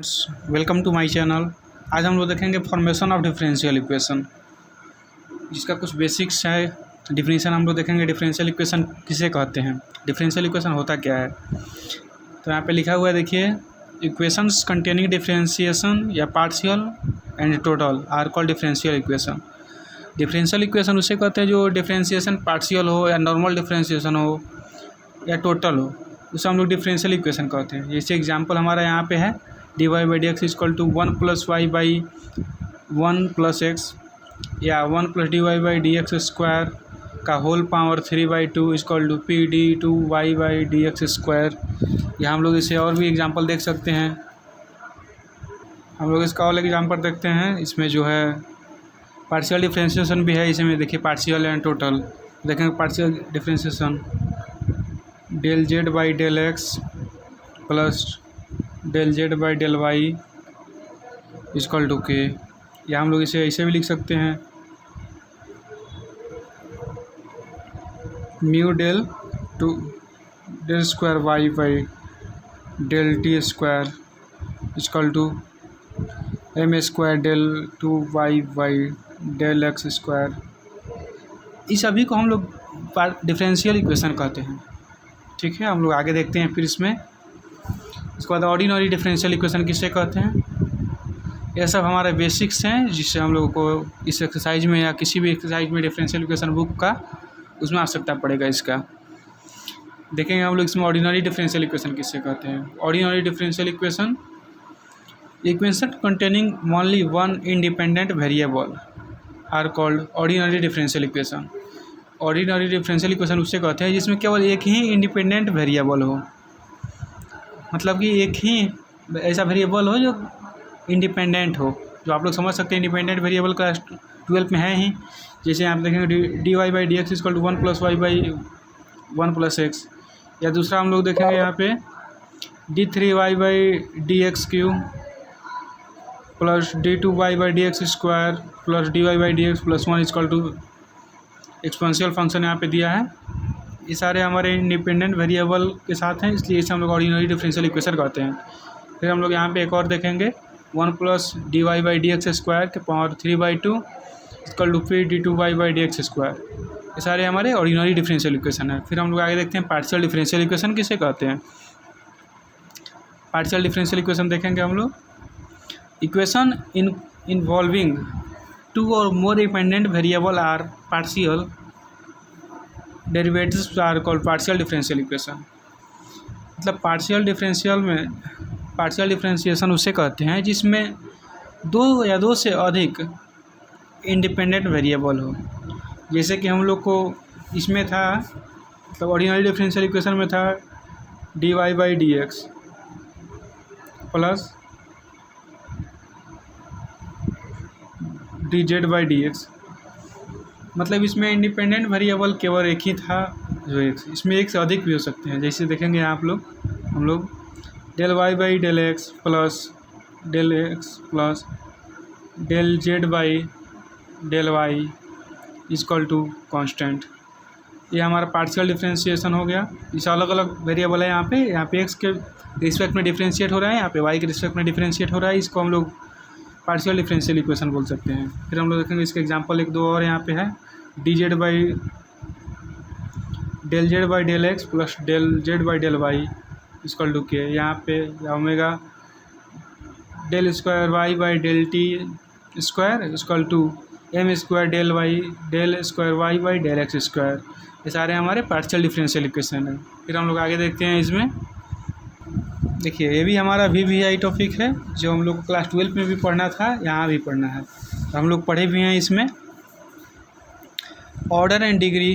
Welcome to my channel. आज हम लोग देखेंगे फॉर्मेशन ऑफ डिफरेंशियल इक्वेशन, जिसका कुछ बेसिक्स है। डिफिनीशन हम लोग देखेंगे डिफरेंशियल इक्वेशन किसे कहते हैं, डिफरेंशियल इक्वेशन होता क्या है। तो यहाँ पे लिखा हुआ है, देखिए, इक्वेशंस कंटेनिंग डिफरेंशिएशन या partial and total are called differential equation. Differential equation उसे कहते हैं जो डिफरेंशिएशन पार्शियल हो या नॉर्मल डिफरेंशिएशन हो या टोटल हो, उसे हम लोग डिफरेंशियल इक्वेशन कहते हैं। जैसे एग्जाम्पल हमारा यहाँ पे है dy by D x equal to 1 + y by 1 + x, या 1 + dy by D x square का whole power 3/2 equal to pd2y by D x square. या हम लोग इसे और भी एग्जांपल देख सकते हैं। हम लोग इसका और एग्जांपल देखते हैं। इसमें जो है पार्शियल डिफरेंशिएशन भी है, इसमें देखिए पार्शियल एंड टोटल। देखेंगे partial differentiation del z by del x plus del z by del y equal to k. या हम लोग इसे ऐसे भी लिख सकते हैं, mu del two del square y by del t square equal to m square del 2y by del x square. इस सभी को हम लोग डिफरेंशियल इक्वेशन कहते हैं। ठीक है, हम लोग आगे देखते हैं फिर इसमें। इसके बाद ऑर्डिनरी डिफरेंशियल इक्वेशन किसे कहते हैं। यह सब हमारे बेसिक्स हैं, जिससे हम लोगों को इस एक्सरसाइज में या किसी भी एक्सरसाइज में डिफरेंशियल इक्वेशन बुक का उसमें आवश्यकता पड़ेगा। इसका देखेंगे हम लोग इसमें ऑर्डिनरी डिफरेंशियल इक्वेशन किसे कहते हैं। Ordinary differential equation containing only one independent variable are called ordinary differential equation. Ordinary differential equation उससे कहते हैं जिसमें केवल एक ही इंडिपेंडेंट वेरिएबल हो, मतलब कि एक ही ऐसा वेरिएबल हो जो इंडिपेंडेंट हो, जो आप लोग समझ सकते हैं इंडिपेंडेंट वेरिएबल क्लास 12 में है ही। जैसे आप देखेंगे dy by D x equal to 1 + y by 1 + x, या दूसरा हम लोग देखेंगे यहाँ पे d3y by D x cube plus d2y by D x square plus dy by D x plus 1 equal to exponential function यहाँ पे दिया है। ये सारे हमारे इंडिपेंडेंट वेरिएबल के साथ हैं, इसलिए इसे हम लोग ऑर्डिनरी डिफरेंशियल इक्वेशन कहते हैं। फिर हम लोग यहाँ पे एक और देखेंगे 1 + dy by D x square के power 3/2 equal to pd2y by D x square. ये सारे हमारे ऑर्डिनरी डिफरेंशियल इक्वेशन है। फिर हम लोग आगे देखते हैं पार्शियल डिफरेंशियल इक्वेशन किसे कहते हैं। पार्शियल डिफरेंशियल इक्वेशन देखेंगे हम लोग, इक्वेशन इन्वॉल्विंग 2 और more dependent variable or partial derivatives are called partial differential equation. मतलब पार्शियल डिफरेंशिएशन उसे कहते हैं जिसमें दो या दो से अधिक इंडिपेंडेंट वेरिएबल हो। जैसे कि हम लोग को इसमें था, मतलब ऑर्डिनरी डिफरेंशियल इक्वेशन में था dy by D x plus dz by D x. मतलब इसमें इंडिपेंडेंट वेरिएबल केवल एक ही था, जो इसमें एक से अधिक भी हो सकते हैं। जैसे देखेंगे आप लोग, हम लोग del y by del x plus del x plus del z by del y equal to constant. ये हमारा पार्शियल डिफरेंशिएशन हो गया। इस अलग अलग वेरिएबल है, यहाँ पे x के रिस्पेक्ट में डिफरेंशिएट हो रहा है, यहाँ पे y के रिस्पेक्ट में डिफरेंशिएट हो रहा है। इसको हम लोग पार्शियल डिफरेंशियल इक्वेशन बोल सकते हैं। फिर हम लोग देखेंगे इसके एग्जांपल एक दो और यहाँ पे है dz by del z by del x plus del z by del y equal to k. यहाँ पे omega del square y by del t square equal to m square del square y by del x square. ये सारे हमारे partial differential equation है। फिर हम लोग आगे देखते हैं इसमें, देखिए ये भी हमारा VVI टॉपिक है, जो हम लोग को क्लास 12 में भी पढ़ना था, यहाँ भी पढ़ना है, तो हम लोग पढ़े भी हैं इसमें। ऑर्डर एंड डिग्री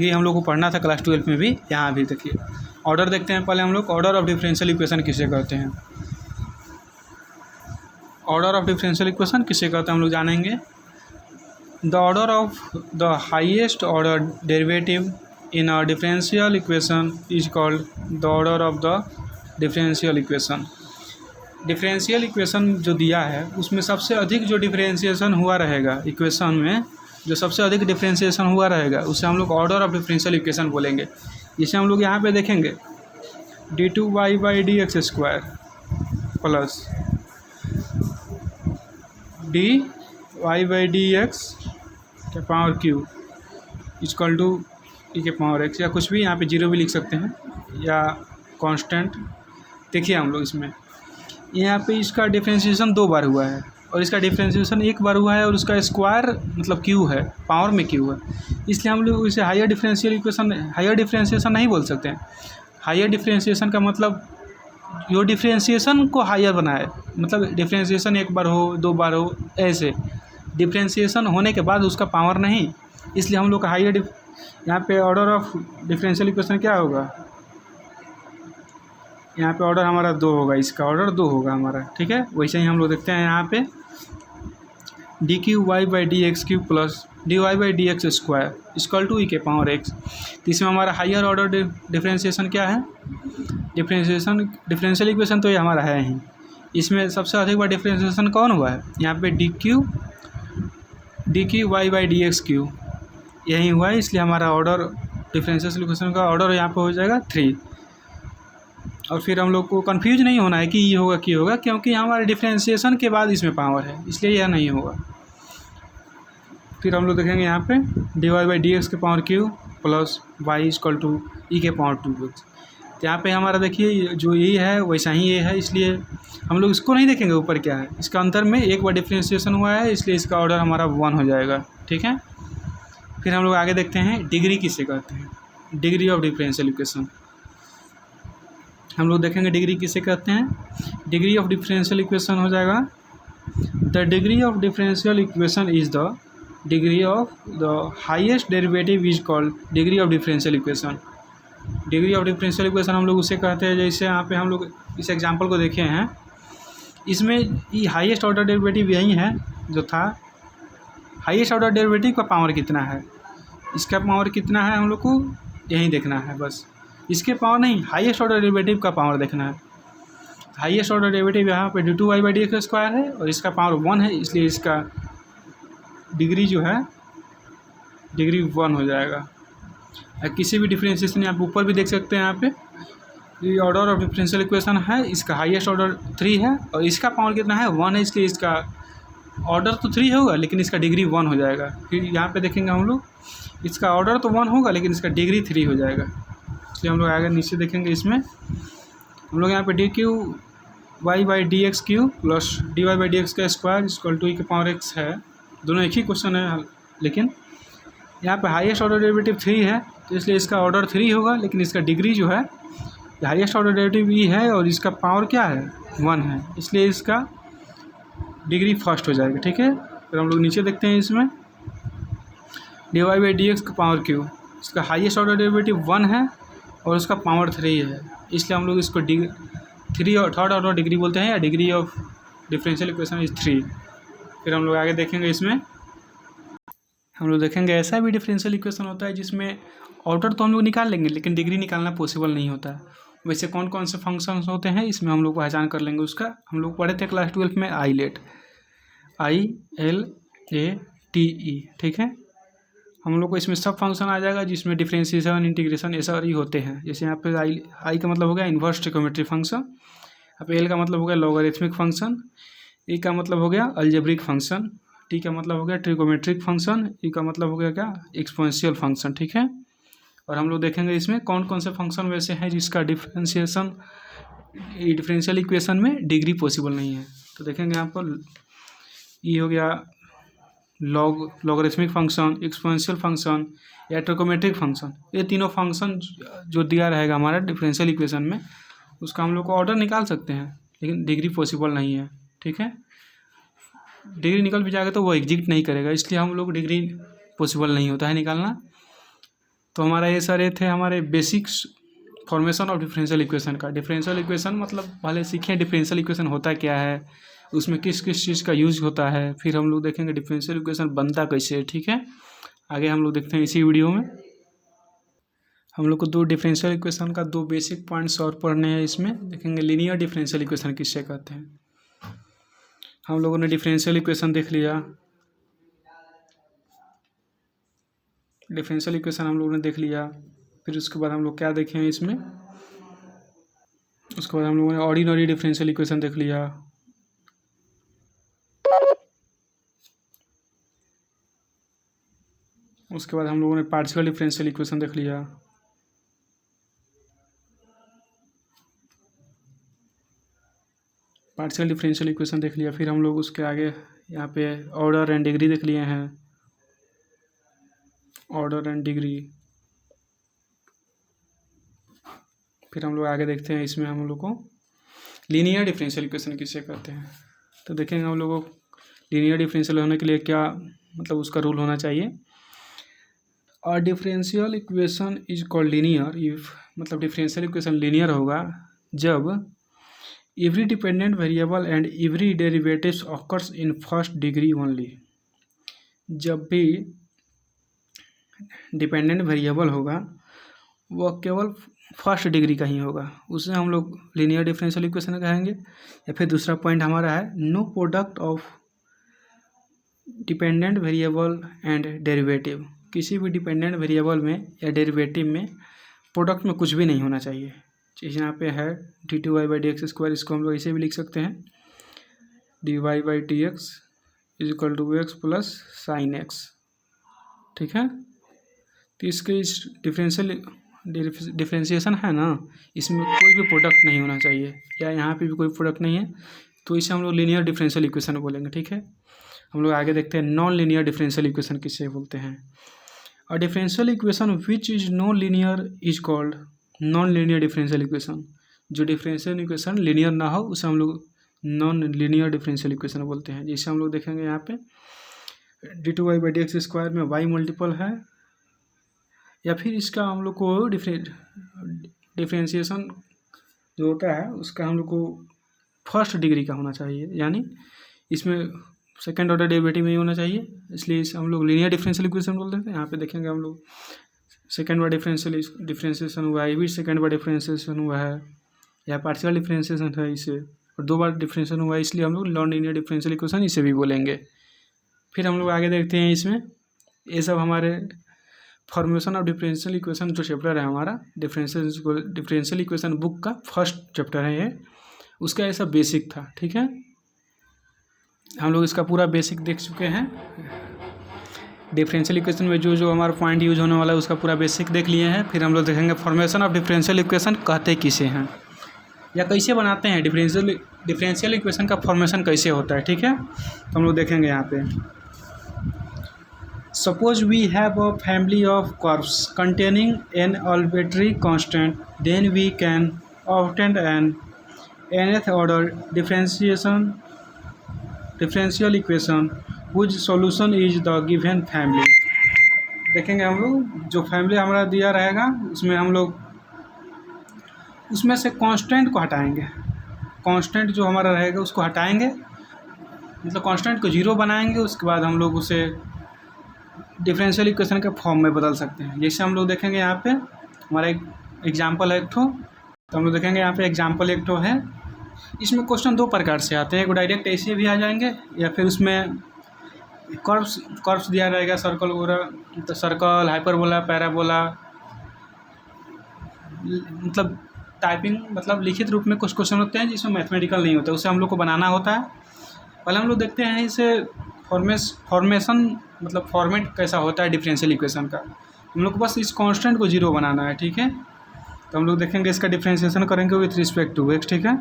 हम लोग को पढ़ना था क्लास 12 में भी, यहाँ भी। देखिए ऑर्डर देखते हैं पहले हम लोग। ऑर्डर ऑफ डिफरेंशियल इक्वेशन किसे कहते हैं। ऑर्डर ऑफ डिफरेंशियल इक्वेशन किसे कहते हैं हम लोग जानेंगे। The order of the highest order derivative in a differential equation is called the order of the differential equation. Differential equation जो दिया है उसमें सबसे अधिक जो डिफरेंशिएशन हुआ रहेगा, इक्वेशन में जो सबसे अधिक डिफरेंशिएशन हुआ रहेगा, उसे हम लोग ऑर्डर ऑफ डिफरेंशियल इक्वेशन बोलेंगे। जिसे हम लोग यहाँ पे देखेंगे d2y by D x square plus D Y by D x के पावर क्यू इक्वल टू ई के पावर एक्स, या कुछ भी यहाँ पे जीरो भी लिख सकते हैं या कांस्टेंट। देखिए हम लोग इसमें यहाँ पे इसका डिफरेंशिएशन 2 बार हुआ है और इसका डिफरेंशिएशन 1 बार हुआ है और उसका स्क्वायर मतलब क्यू है, पावर में क्यू है, इसलिए हम लोग इसे हायर डिफरेंशिएशन नहीं बोल सकते हैं। हायर डिफरेंशिएशन का मतलब जो डिफरेंशिएशन को हायर बनाए, मतलब डिफरेंशिएशन 1 बार हो 2 बार हो, ऐसे डिफरेंशिएशन होने के बाद उसका पावर नहीं, इसलिए हम लोग का हायर यहाँ पे ऑर्डर ऑफ डिफरेंशियल इक्वेशन क्या होगा, यहाँ पे ऑर्डर हमारा 2 होगा, इसका ऑर्डर 2 होगा हमारा, ठीक है। वैसे ही हम लोग देखते हैं यहाँ पे D Q Y by D x Q plus D Y by D x square equal to ई के पावर एक्स। तो इसमें हमारा हायर ऑर्डर डिफरेंशिएशन क्या है, डिफरेंशियल इक्वेशन तो ये हमारा है ही। इसमें सबसे अधिक बार डिफरेंशिएशन कौन हुआ है, यहाँ पे D Q Y by D x q यही हुआ है, इसलिए हमारा ऑर्डर डिफरेंशियल इक्वेशन का ऑर्डर यहाँ पे हो जाएगा 3। और फिर हम लोग को कंफ्यूज नहीं होना है कि ये होगा कि होगा, क्योंकि हमारे डिफरेंशिएशन के बाद इसमें पावर है, इसलिए यह नहीं होगा। फिर हम लोग देखेंगे यहाँ पे D Y by D x के power Q plus Y equal to ई के पावर 2 एक्स। तो यहाँ पे हमारा देखिए जो ये है वैसा ही ये है, इसलिए हम लोग इसको नहीं देखेंगे ऊपर क्या है, इसका अंतर में 1 बार डिफरेंशिएशन हुआ है, इसलिए इसका ऑर्डर हमारा 1 हो जाएगा, ठीक है। फिर हम लोग आगे देखते हैं डिग्री किसे कहते हैं, डिग्री ऑफ डिफरेंशियल इक्वेशन। हम लोग देखेंगे डिग्री किसे कहते हैं, डिग्री ऑफ डिफरेंशियल इक्वेशन हो जाएगा the degree of differential equation is the degree of the highest derivative is called degree of differential equation. Degree of differential equation हम लोग उसे कहते हैं, जैसे यहाँ पे हम लोग इस एग्जांपल को देखे हैं, इसमें ये हाईएस्ट ऑर्डर डेरिवेटिव यही है जो था, हाईएस्ट ऑर्डर डेरिवेटिव का पावर कितना है, इसका पावर कितना है हम लोग को यही देखना है, बस इसके पावर नहीं, हाईएस्ट ऑर्डर डेरिवेटिव का पावर देखना है। हाईएस्ट ऑर्डर डेरिवेटिव यहाँ पे d two y by D x square है और इसका पावर 1 है, इसलिए इसका डिग्री जो है डिग्री 1 हो जाएगा। किसी भी डिफरेंशिएशन आप ऊपर भी देख सकते हैं, यहाँ पे ये ऑर्डर ऑफ डिफरेंशियल इक्वेशन है, इसका हाईएस्ट ऑर्डर 3 है और इसका पावर कितना है 1 है, इसलिए इसका ऑर्डर तो 3 होगा लेकिन इसका डिग्री 1 हो जाएगा। फिर यहाँ पे देखेंगे हम लोग इसका ऑर्डर तो 1 होगा लेकिन इसका डिग्री 3 हो जाएगा, इसलिए हम लोग आगे नीचे देखेंगे। इसमें हम लोग यहाँ पे D Q Y by D x Q plus D Y by D x का स्क्वायर इक्वल टू ई के पावर एक्स है, दोनों एक ही क्वेश्चन है, लेकिन यहाँ पे हाईएस्ट ऑर्डर डेरिवेटिव 3 है तो इसलिए इसका ऑर्डर 3 होगा, लेकिन इसका डिग्री जो है हाईएस्ट ऑर्डर डेरिवेटिव ई है और इसका पावर क्या है 1 है, इसलिए इसका डिग्री फर्स्ट हो जाएगा, ठीक है। फिर हम लोग नीचे देखते हैं, इसमें d Y by D x का पावर क्यू, इसका हाईएस्ट ऑर्डर डेरिवेटिव 1 है और उसका पावर 3 है, इसलिए हम लोग इसको थर्ड ऑर्डर डिग्री बोलते हैं, या degree of differential equation is 3। फिर हम लोग आगे देखेंगे, इसमें हम लोग देखेंगे ऐसा भी डिफरेंशियल इक्वेशन होता है जिसमें ऑर्डर तो हम लोग निकाल लेंगे लेकिन डिग्री निकालना पॉसिबल नहीं होता। वैसे कौन कौन से फंक्शंस होते हैं इसमें हम लोग पहचान कर लेंगे उसका। हम लोग पढ़े थे क्लास 12 में ILATE, ILATE, ठीक है। हम लोग को इसमें सब फंक्शन आ जाएगा जिसमें डिफरेंशिएशन इंटीग्रेशन ये सारी होते हैं। जैसे यहाँ पे आई का मतलब हो गया इन्वर्स ट्रिग्नोमेट्रिक फंक्शन, यहाँ पे एल का मतलब हो गया लॉगरिथमिक फंक्शन, ई का मतलब हो गया अलजेब्रिक फंक्शन, टी का मतलब हो गया ट्रिगोमेट्रिक फंक्शन, ई का मतलब हो गया क्या एक्सपोनेंशियल फंक्शन, ठीक है। और हम लोग देखेंगे इसमें कौन कौन से फंक्शन वैसे हैं जिसका डिफरेंशियल इक्वेशन में डिग्री पॉसिबल नहीं है। तो देखेंगे यहाँ पर ये हो गया लॉगरिथमिक फंक्शन, एक्सपोनेंशियल फंक्शन या ट्रिगोमेट्रिक फंक्शन, ये तीनों फंक्शन जो दिया रहेगा हमारा डिफरेंशियल इक्वेशन में उसका हम लोग को ऑर्डर निकाल सकते हैं, लेकिन डिग्री पॉसिबल नहीं है, ठीक है। डिग्री निकल भी जाएगा तो वो एग्जिस्ट नहीं करेगा, इसलिए हम लोग डिग्री पॉसिबल नहीं होता है निकालना। तो हमारा ये सारे थे हमारे basics formation of differential equation का। डिफरेंशियल इक्वेशन मतलब पहले सीखें डिफरेंशियल इक्वेशन होता क्या है, उसमें किस किस चीज़ का यूज होता है, फिर हम लोग देखेंगे डिफरेंशियल इक्वेशन बनता कैसे है, ठीक है। आगे हम लोग देखते हैं इसी वीडियो में। हम लोग को 2 डिफरेंशियल इक्वेशन का 2 बेसिक पॉइंट्स और पढ़ने हैं। इसमें देखेंगे लीनियर डिफरेंशियल इक्वेशन किससे कहते हैं। हम लोगों ने डिफरेंशियल इक्वेशन देख लिया, डिफरेंशियल इक्वेशन हम लोगों ने देख लिया। फिर उसके बाद हम लोग क्या देखें इसमें उसके बाद हम लोगों ने ऑर्डिनरी डिफरेंशियल इक्वेशन देख लिया। उसके बाद हम लोगों ने पार्शियल डिफरेंशियल इक्वेशन देख लिया। पार्शियल डिफरेंशियल इक्वेशन देख लिया। फिर हम लोग उसके आगे यहाँ पे ऑर्डर एंड डिग्री देख लिए हैं, ऑर्डर एंड डिग्री। फिर हम लोग आगे देखते हैं, इसमें हम लोग को लीनियर डिफरेंशियल इक्वेशन किसे कहते हैं। तो देखेंगे हम लोग को लीनियर डिफरेंशियल होने के लिए क्या मतलब उसका रूल होना चाहिए। और differential equation is called linear if, मतलब डिफरेंशियल इक्वेशन लीनियर होगा जब every dependent variable and every derivatives occurs in first degree only. जब भी डिपेंडेंट वेरिएबल होगा वह केवल फर्स्ट डिग्री का ही होगा, उसे हम लोग लीनियर डिफरेंशियल इक्वेशन कहेंगे। या फिर दूसरा पॉइंट हमारा है no product of dependent variable and derivative. किसी भी डिपेंडेंट वेरिएबल में या डेरिवेटिव में प्रोडक्ट में कुछ भी नहीं होना चाहिए। चीज़ यहाँ पे है d2y/dx², इसको हम लोग इसे भी लिख सकते हैं dy/dx = x plus sign x। ठीक है, तो इसके इस डिफ्रेंशिएशन है ना, इसमें कोई भी प्रोडक्ट नहीं होना चाहिए, या यहाँ पे भी कोई प्रोडक्ट नहीं है, तो इसे हम लोग लीनियर डिफरेंशियल इक्वेशन बोलेंगे। ठीक है, हम लोग आगे देखते हैं नॉन लीनियर डिफरेंशियल इक्वेशन किसे बोलते हैं। और differential equation which is non linear is called non linear differential equation. जो डिफरेंशियल इक्वेशन लीनियर ना हो उसे हम लोग नॉन लीनियर डिफरेंशियल इक्वेशन बोलते हैं। जिसे हम लोग देखेंगे यहाँ पे d2y/dx² में y मल्टीपल है, या फिर इसका हम लोग को डिफरेंशिएशन जो होता है उसका हम लोग को फर्स्ट डिग्री का होना चाहिए, यानी इसमें सेकेंड ऑर्डर डेरिवेटिव नहीं होना चाहिए, इसलिए इसे हम लोग लीनियर डिफरेंशियल इक्वेशन बोलते हैं। यहाँ पे देखेंगे हम लोग सेकेंड बार डिफरेंशिएशन हुआ है, ये भी सेकेंड बार डिफरेंशिएशन हुआ है, या पार्शियल डिफरेंशिएशन है इसे, और 2 बार डिफरेंशिएशन हुआ है, इसलिए हम लोग नॉन लीनियर डिफरेंशियल इक्वेशन इसे भी बोलेंगे। फिर हम लोग आगे देखते हैं, इसमें ये सब हमारे फॉर्मेशन ऑफ डिफरेंशियल इक्वेशन जो चैप्टर है हमारा डिफरेंशियल इक्वेशन बुक का फर्स्ट चैप्टर है ये, उसका ये सब बेसिक था। ठीक है, हम लोग इसका पूरा बेसिक देख चुके हैं। डिफरेंशियल इक्वेशन में जो जो हमारा पॉइंट यूज होने वाला है उसका पूरा बेसिक देख लिए हैं। फिर हम लोग देखेंगे फॉर्मेशन ऑफ डिफरेंशियल इक्वेशन कहते किसे हैं या कैसे बनाते हैं, डिफरेंशियल इक्वेशन का फॉर्मेशन कैसे होता है। ठीक है, तो हम लोग देखेंगे यहाँ पे suppose we have a family of curves containing n arbitrary constant, then we can obtain an nth order differential equation which solution is the given family। देखेंगे हम लोग जो फैमिली हमारा दिया रहेगा उसमें हम लोग उसमें से कांस्टेंट को हटाएंगे, कांस्टेंट जो हमारा रहेगा उसको हटाएंगे, मतलब कांस्टेंट को 0 बनाएंगे, उसके बाद हम लोग उसे डिफरेंशियल इक्वेशन के फॉर्म में बदल सकते हैं। जैसे हम लोग देखेंगे यहाँ पे हमारा एक एग्जाम्पल है एक ठो, तो हम लोग देखेंगे यहाँ पे एग्जाम्पल एक ठो है। इसमें क्वेश्चन 2 प्रकार से आते हैं, एक डायरेक्ट ऐसे भी आ जाएंगे, या फिर उसमें कर्व्स दिया रहेगा, सर्कल वगैरह, तो सर्कल, हाइपरबोला, पैराबोला, मतलब टाइपिंग, मतलब लिखित रूप में कुछ क्वेश्चन होते हैं जिसमें मैथमेटिकल नहीं होता, उसे हम लोग को बनाना होता है। पहले हम लोग देखते हैं इसे फॉर्मेशन मतलब फॉर्मेट कैसा होता है डिफरेंशियल इक्वेशन का। हम लोग को बस इस कांस्टेंट को 0 बनाना है। ठीक है, तो हम लोग देखेंगे इसका डिफरेंशिएशन करेंगे विथ रिस्पेक्ट टू x। ठीक है,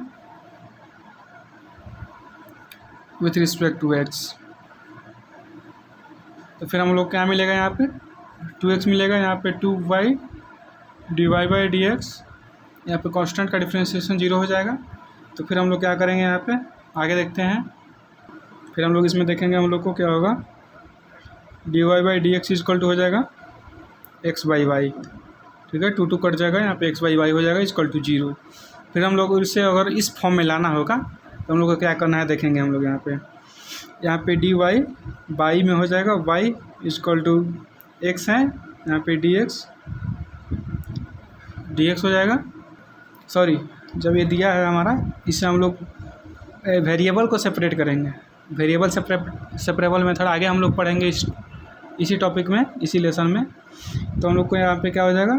विथ रिस्पेक्ट टू x, तो फिर हम लोग क्या मिलेगा यहाँ पे 2x मिलेगा, यहाँ पे 2y dy/dx, यहाँ पे कांस्टेंट का डिफरेंशिएशन 0 हो जाएगा। तो फिर हम लोग क्या करेंगे यहाँ पे आगे देखते हैं, फिर हम लोग इसमें देखेंगे हम लोग को क्या होगा dy/dx इक्वल टू हो जाएगा x/y। ठीक है, 2 कट जाएगा, यहाँ पे x/y हो जाएगा इक्वल टू 0। फिर हम लोग इसे अगर इस फॉर्म में लाना होगा तो हम लोग को क्या करना है देखेंगे हम लोग यहाँ पे dy बाई में हो जाएगा, y इक्वल टू x है, यहाँ पे dx हो जाएगा। सॉरी, जब ये दिया है हमारा, इससे हम लोग वेरिएबल को सेपरेट करेंगे, वेरिएबल सेपरेबल मेथड आगे हम लोग पढ़ेंगे इसी टॉपिक में, इसी लेसन में। तो हम लोग को यहाँ पे क्या हो जाएगा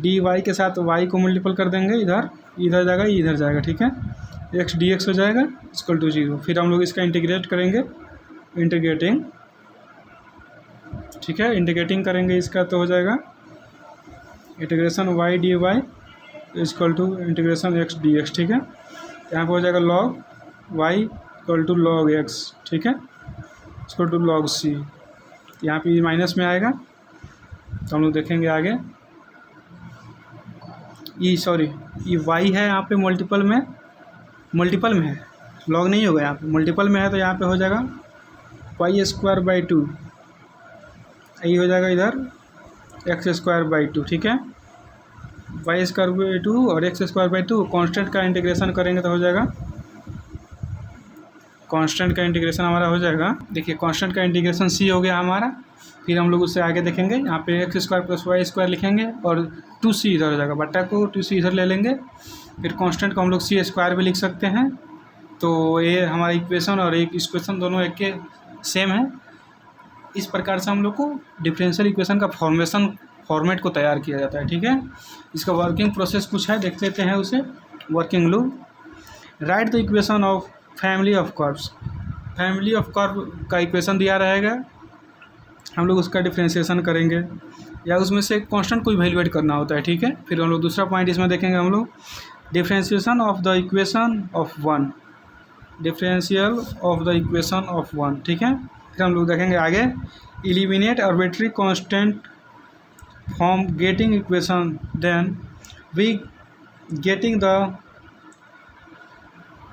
dy के साथ y को मल्टीपल कर देंगे इधर, इधर जाएगा, इधर जाएगा, ठीक है। एक्स डी एक्स हो जाएगा इक्वल टू 0। फिर हम लोग इसका इंटीग्रेट करेंगे, इंटीग्रेटिंग, ठीक है, इंटीग्रेटिंग करेंगे इसका तो हो जाएगा integration Y D Y equal to integration X D X, ठीक है। यहाँ पे हो जाएगा log Y equal to log X, ठीक है, इक्वल टू लॉग सी। यहाँ पे माइनस में आएगा तो हम लोग देखेंगे आगे। ये वाई है यहाँ पे मल्टीपल में है, लॉग नहीं होगा, यहाँ पे मल्टीपल में है तो यहाँ पे हो जाएगा वाई स्क्वायर बाई 2, ये हो जाएगा इधर एक्स स्क्वायर बाई 2, ठीक है। वाई स्क्वायर बाई 2 और एक्स स्क्वायर बाई 2 कॉन्स्टेंट का इंटीग्रेशन करेंगे तो हो जाएगा, कांस्टेंट का इंटीग्रेशन हमारा हो जाएगा। देखिए कांस्टेंट का इंटीग्रेशन सी हो गया हमारा। फिर हम लोग उससे आगे देखेंगे, यहाँ पे X square plus Y square लिखेंगे और 2c इधर हो जाएगा, बट्टा को 2c इधर ले लेंगे। फिर कांस्टेंट को हम लोग सी स्क्वायर भी लिख सकते हैं। तो ये हमारा इक्वेशन और एक इक्वेशन दोनों एक के सेम है। इस प्रकार से हम लोग को डिफरेंशियल इक्वेशन का फॉर्मेट को तैयार किया जाता है, ठीक है। इसका वर्किंग प्रोसेस कुछ है, देख लेते हैं उसे। Working loop, right the equation of family of curves. Family of curve का इक्वेशन दिया रहेगा, हम लोग उसका डिफ्रेंशिएशन करेंगे या उसमें से कांस्टेंट को इवैल्यूएट करना होता है, ठीक है। फिर हम लोग दूसरा पॉइंट इसमें देखेंगे हम लोग differentiation of the equation of one, differential of the equation of one, ठीक है। फिर हम लोग देखेंगे आगे eliminate arbitrary constant from getting equation, then we getting the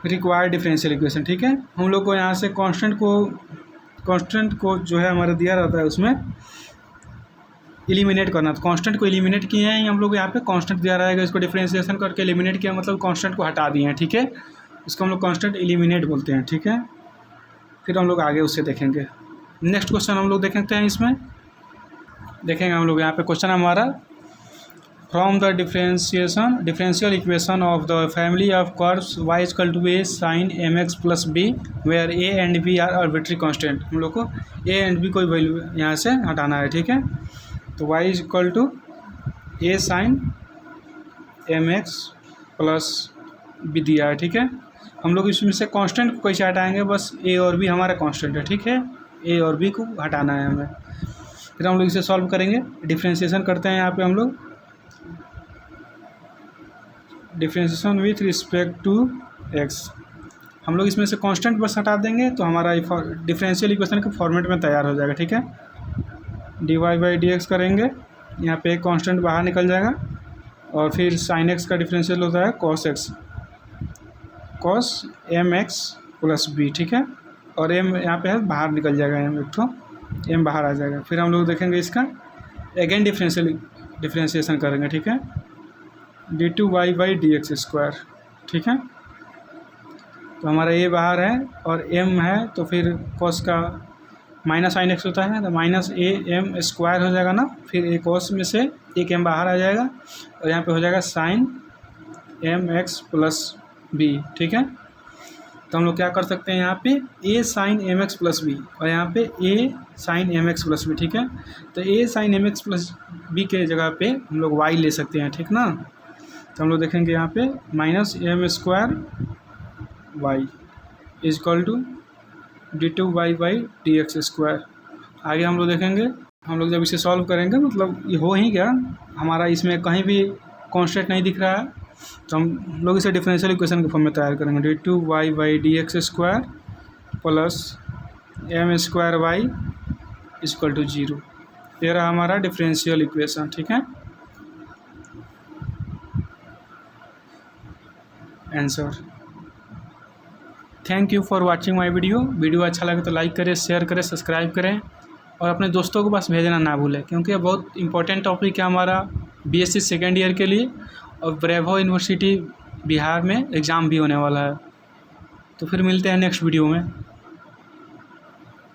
required differential equation, ठीक है। हम लोग को यहाँ से कांस्टेंट को जो है हमारा दिया रहता है उसमें एलिमिनेट करना। तो कांस्टेंट को एलिमिनेट किए हैं हम लोग, यहाँ पे कांस्टेंट दिया रहेगा, इसको डिफरेंशिएशन करके एलिमिनेट किया, मतलब कांस्टेंट को हटा दिए हैं, ठीक है। इसको हम लोग कांस्टेंट एलिमिनेट बोलते हैं, ठीक है। फिर हम लोग आगे उससे देखेंगे। नेक्स्ट क्वेश्चन हम लोग देखते हैं, इसमें देखेंगे हम लोग यहाँ पे क्वेश्चन हमारा from the differential equation of the family of curves y equal to a sin mx plus b where a and b are arbitrary constant. हम लोग को a एंड b कोई वैल्यू यहाँ से हटाना है, ठीक है। तो y equal to a sin mx plus b दिया है, ठीक है। हम लोग इसमें से कांस्टेंट को कैसे हटाएंगे, बस a और b हमारा कांस्टेंट है, ठीक है। a और b को हटाना है हमें। फिर हम लोग इसे सॉल्व करेंगे, डिफरेंशिएशन करते हैं यहाँ पे हम लोग, differentiation with respect to x। हम लोग इसमें से कांस्टेंट बस हटा देंगे तो हमारा डिफरेंशियल इक्वेशन के फॉर्मेट में तैयार हो जाएगा, ठीक है। dy बाई dx करेंगे, यहाँ पे एक कांस्टेंट बाहर निकल जाएगा और फिर sin x का डिफरेंशियल होता है cos mx प्लस b, ठीक है। और m यहाँ पे है बाहर निकल जाएगा, m एक तो m बाहर आ जाएगा। फिर हम लोग देखेंगे इसका अगेन डिफरेंशिएशन करेंगे, ठीक है, d2y बाई dx स्क्वायर, ठीक है। तो हमारा ये बाहर है और m है, तो फिर cos का माइनस sin x होता है तो माइनस a m स्क्वायर हो जाएगा ना। फिर एक cos में से एक m बाहर आ जाएगा और यहाँ पे हो जाएगा sin mx प्लस b, ठीक है। तो हम लोग क्या कर सकते हैं यहाँ पे a sin mx plus b और यहाँ पे a sin mx plus b, ठीक है। तो a sin mx plus b के जगह पे हम लोग y ले सकते हैं, ठीक ना। तो हम लोग देखेंगे यहाँ पे minus m square Y equal to d2y by dx square. आगे हम लोग देखेंगे, हम लोग जब इसे सॉल्व करेंगे, मतलब ये हो ही गया हमारा, इसमें कहीं भी कांस्टेंट नहीं दिख रहा है, तो हम लोग इसे डिफरेंशियल इक्वेशन के फॉर्म में तैयार करेंगे। d2y by dx square plus m square Y equal to 0। ये रहा हमारा डिफरेंशियल इक्वेशन, ठीक है। Answer. Thank you for watching my video अच्छा लगे तो लाइक करें, शेयर करें, सब्सक्राइब करें और अपने दोस्तों को पास भेजना ना भूलें, क्योंकि ये बहुत इंपॉर्टेंट टॉपिक है हमारा बीएससी सेकेंड ईयर के लिए और ब्रेवो यूनिवर्सिटी बिहार में एग्ज़ाम भी होने वाला है। तो फिर मिलते हैं नेक्स्ट वीडियो में।